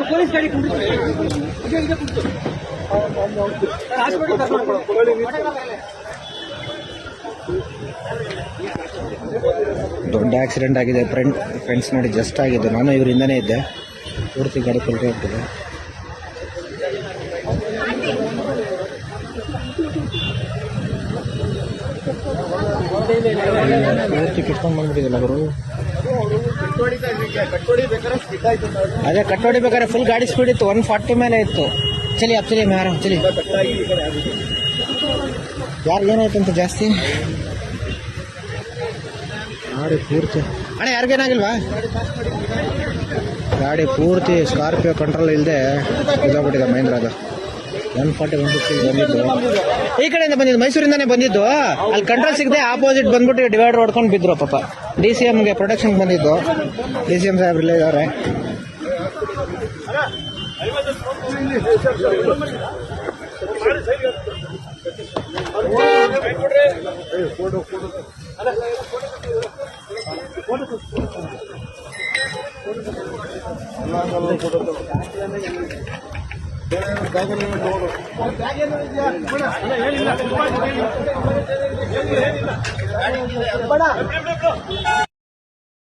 Police ಗಾಡಿ ದೊಡ್ಡ accident ಆಗಿದೆ ಫ್ರೆಂಡ್ಸ್ ನೋಡಿ, ಜಸ್ಟ್ ಆಗಿದೆ. ನಾನು ಇವರಿಂದನೇ ಇದ್ದೆ, ಪೂರ್ತಿ ಗಾಡಿ ಪಲ್ಟಿ ಆಗ್ತಿದೆ. ಪೂರ್ತಿ ಕಿತ್ಕೊಂಡು ಬಂದ್ಬಿಟ್ಟಿದ್ದಿಲ್ಲ ಅವರು. ಅದೇ ಕಟ್ಟೋಡಿ ಬೇಕಾದ್ರೆ ಫುಲ್ ಗಾಡಿ ಸ್ಪೀಡ್ ಇತ್ತು, 140 ಮೇಲೆ ಇತ್ತು. ಚಲಿ ಅಪ್ ಚಲಿ ಯಾರು ಚಲಿ ಯಾರು ಏನಾಯ್ತು ಅಂತ ಜಾಸ್ತಿ ಗಾಡಿ ಪೂರ್ತಿ ಅಣ್ಣ ಯಾರಿಗೇನಾಗಿಲ್ವಾ? ಗಾಡಿ ಪೂರ್ತಿ ಸ್ಕಾರ್ಪಿಯೋ ಕಂಟ್ರೋಲ್ ಇಲ್ಲದೆ ಇದಾಗ್ಬಿಟ್ಟಿದೆ ಮಹೇಂದ್ರ. ಅದು 140 150 ಬಂದಿದ್ದು, ಈ ಕಡೆಯಿಂದ ಬಂದಿದ್ದು, ಮೈಸೂರಿಂದಾನೇ ಬಂದಿದ್ದು. ಅಲ್ಲಿ ಕಂಟ್ರೋಲ್ ಸಿಗದೆ ಆಪೋಸಿಟ್ ಬಂದ್ಬಿಟ್ಟು ಡಿವೈಡರ್ ಹೊಡ್ಕೊಂಡು ಬಿದ್ರು ಪಾಪ. DCMಗೆ ಪ್ರೊಟೆಕ್ಷನ್ ಬಂದಿದ್ದು. DCM ಸಾಹೇಬ್ರು ಇಲ್ಲೇ ಇದ್ದಾರೆ.